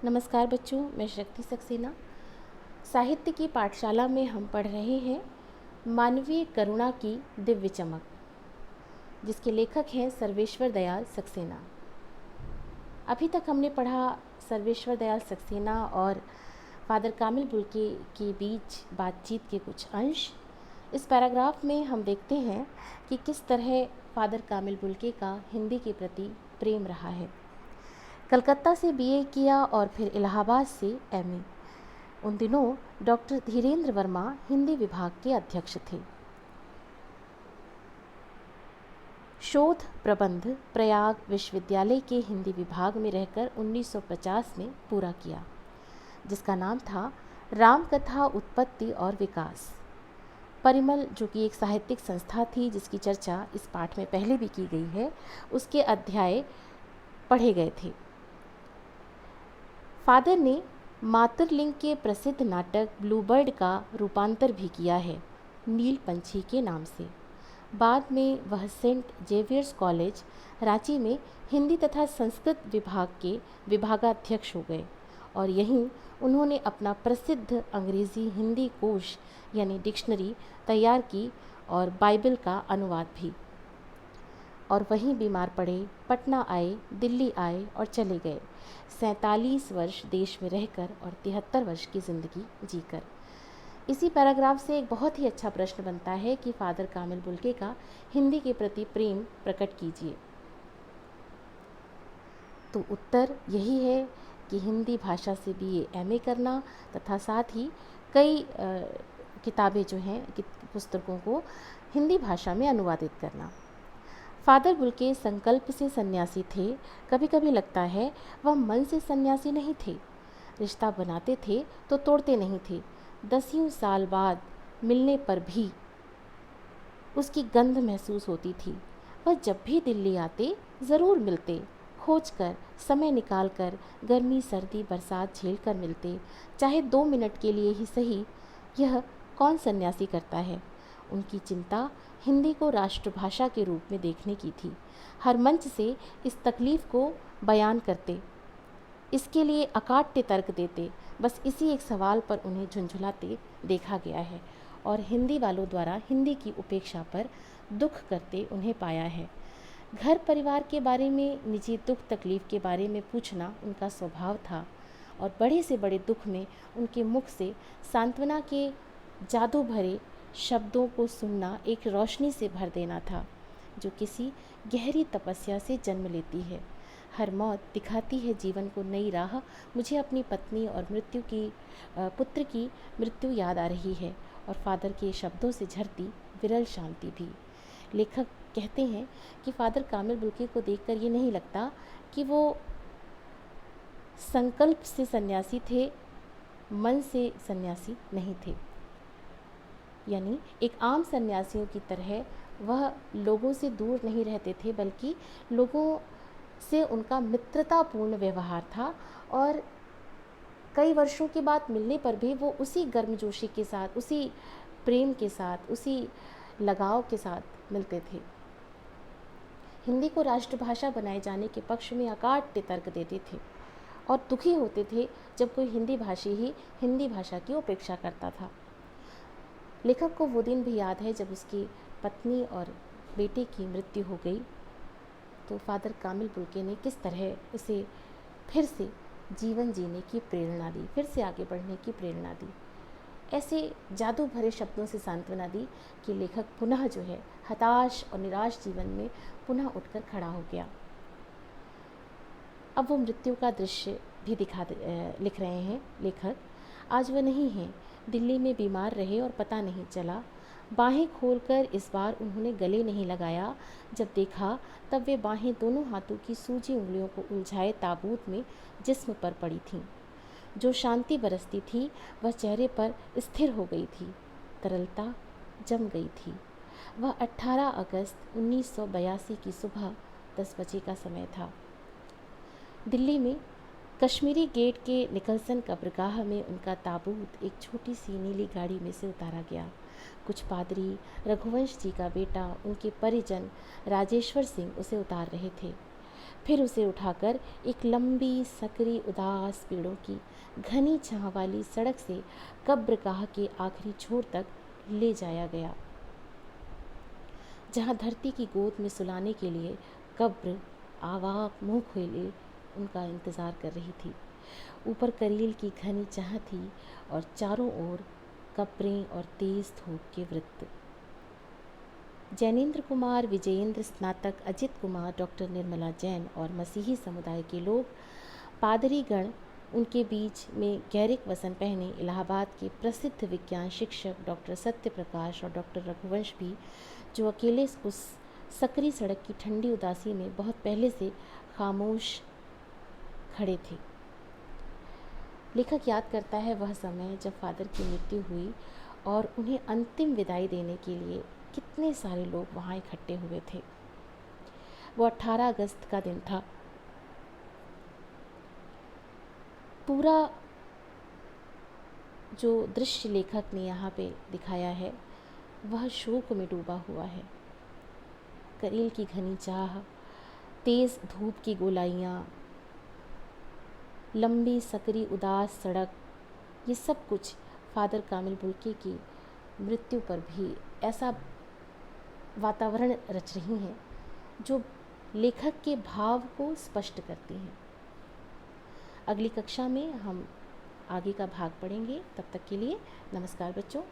नमस्कार बच्चों, मैं शक्ति सक्सेना। साहित्य की पाठशाला में हम पढ़ रहे हैं मानवीय करुणा की दिव्य चमक, जिसके लेखक हैं सर्वेश्वर दयाल सक्सेना। अभी तक हमने पढ़ा सर्वेश्वर दयाल सक्सेना और फादर कामिल बुल्के के बीच बातचीत के कुछ अंश। इस पैराग्राफ में हम देखते हैं कि किस तरह फादर कामिल बुल्के का हिंदी के प्रति प्रेम रहा है। कलकत्ता से बीए किया और फिर इलाहाबाद से एमए। उन दिनों डॉक्टर धीरेन्द्र वर्मा हिंदी विभाग के अध्यक्ष थे। शोध प्रबंध प्रयाग विश्वविद्यालय के हिंदी विभाग में रहकर 1950 में पूरा किया, जिसका नाम था रामकथा उत्पत्ति और विकास। परिमल, जो कि एक साहित्यिक संस्था थी जिसकी चर्चा इस पाठ में पहले भी की गई है, उसके अध्याय पढ़े गए थे। फादर ने मातृलिंग के प्रसिद्ध नाटक ब्लूबर्ड का रूपांतर भी किया है, नील पंछी के नाम से। बाद में वह सेंट जेवियर्स कॉलेज रांची में हिंदी तथा संस्कृत विभाग के विभागाध्यक्ष हो गए और यहीं उन्होंने अपना प्रसिद्ध अंग्रेज़ी हिंदी कोश यानी डिक्शनरी तैयार की और बाइबल का अनुवाद भी। और वहीं बीमार पड़े, पटना आए, दिल्ली आए और चले गए, 47 वर्ष देश में रहकर और 73 वर्ष की ज़िंदगी जीकर। इसी पैराग्राफ से एक बहुत ही अच्छा प्रश्न बनता है कि फादर कामिल बुल्के का हिंदी के प्रति प्रेम प्रकट कीजिए। तो उत्तर यही है कि हिंदी भाषा से बीए एमए करना तथा साथ ही कई किताबें जो हैं पुस्तकों को हिंदी भाषा में अनुवादित करना। फादर बुल्के संकल्प से सन्यासी थे। कभी कभी लगता है वह मन से सन्यासी नहीं थे। रिश्ता बनाते थे तो तोड़ते नहीं थे। 10 साल बाद मिलने पर भी उसकी गंध महसूस होती थी। वह जब भी दिल्ली आते ज़रूर मिलते, खोज कर, समय निकाल कर, गर्मी सर्दी बरसात झेल कर मिलते, चाहे 2 मिनट के लिए ही सही। यह कौन सन्यासी करता है? उनकी चिंता हिंदी को राष्ट्रभाषा के रूप में देखने की थी। हर मंच से इस तकलीफ़ को बयान करते, इसके लिए अकाट्य तर्क देते। बस इसी एक सवाल पर उन्हें झुंझुलाते देखा गया है और हिंदी वालों द्वारा हिंदी की उपेक्षा पर दुख करते उन्हें पाया है। घर परिवार के बारे में, निजी दुख तकलीफ़ के बारे में पूछना उनका स्वभाव था और बड़े से बड़े दुख में उनके मुख से सांत्वना के जादू भरे शब्दों को सुनना एक रोशनी से भर देना था, जो किसी गहरी तपस्या से जन्म लेती है। हर मौत दिखाती है जीवन को नई राह। मुझे अपनी पत्नी और पुत्र की मृत्यु याद आ रही है और फादर के शब्दों से झरती विरल शांति भी। लेखक कहते हैं कि फादर कामिल बुल्के को देखकर ये नहीं लगता कि वो संकल्प से सन्यासी थे, मन से सन्यासी नहीं थे। यानी एक आम सन्यासियों की तरह वह लोगों से दूर नहीं रहते थे, बल्कि लोगों से उनका मित्रतापूर्ण व्यवहार था और कई वर्षों के बाद मिलने पर भी वो उसी गर्मजोशी के साथ, उसी प्रेम के साथ, उसी लगाव के साथ मिलते थे। हिंदी को राष्ट्रभाषा बनाए जाने के पक्ष में अकाट्य तर्क देते थे और दुखी होते थे जब कोई हिंदी भाषी ही हिंदी भाषा की उपेक्षा करता था। लेखक को वो दिन भी याद है जब उसकी पत्नी और बेटे की मृत्यु हो गई, तो फादर कामिल बुल्के ने किस तरह उसे फिर से जीवन जीने की प्रेरणा दी, फिर से आगे बढ़ने की प्रेरणा दी। ऐसे जादू भरे शब्दों से सांत्वना दी कि लेखक पुनः जो है हताश और निराश जीवन में पुनः उठकर खड़ा हो गया। अब वो मृत्यु का दृश्य भी लिख रहे हैं लेखक। आज वह नहीं है, दिल्ली में बीमार रहे और पता नहीं चला। बाहें खोलकर इस बार उन्होंने गले नहीं लगाया। जब देखा तब वे बाहें दोनों हाथों की सूजी उंगलियों को उलझाए ताबूत में जिस्म पर पड़ी थीं। जो शांति बरसती थी वह चेहरे पर स्थिर हो गई थी, तरलता जम गई थी। वह 18 अगस्त 1982 की सुबह 10 बजे का समय था। दिल्ली में कश्मीरी गेट के निकलसन कब्रगाह में उनका ताबूत एक छोटी सी नीली गाड़ी में से उतारा गया। कुछ पादरी, रघुवंश जी का बेटा, उनके परिजन राजेश्वर सिंह उसे उतार रहे थे। फिर उसे उठाकर एक लंबी सकरी उदास पेड़ों की घनी छाँव वाली सड़क से कब्रगाह के आखिरी छोर तक ले जाया गया, जहाँ धरती की गोद में सुलाने के लिए कब्र आवाक मुँह खोले उनका इंतज़ार कर रही थी। ऊपर करील की घनी छाह थी और चारों ओर कब्रें और तेज धूप के वृत्त। जैनेन्द्र कुमार, विजयेंद्र स्नातक, अजित कुमार, डॉक्टर निर्मला जैन और मसीही समुदाय के लोग, पादरी गण, उनके बीच में गैरिक वसन पहने इलाहाबाद के प्रसिद्ध विज्ञान शिक्षक डॉक्टर सत्य प्रकाश और डॉक्टर रघुवंश भी, जो अकेले उस सकरी सड़क की ठंडी उदासी में बहुत पहले से खामोश खड़े थे। लेखक याद करता है वह समय जब फादर की मृत्यु हुई और उन्हें अंतिम विदाई देने के लिए कितने सारे लोग वहाँ इकट्ठे हुए थे। वो 18 अगस्त का दिन था। पूरा जो दृश्य लेखक ने यहाँ पे दिखाया है वह शोक में डूबा हुआ है। करील की घनी चाह, तेज़ धूप की गोलाइयाँ, लंबी सकरी उदास सड़क, ये सब कुछ फादर कामिल बुल्के की मृत्यु पर भी ऐसा वातावरण रच रही हैं जो लेखक के भाव को स्पष्ट करती हैं। अगली कक्षा में हम आगे का भाग पढ़ेंगे। तब तक के लिए नमस्कार बच्चों।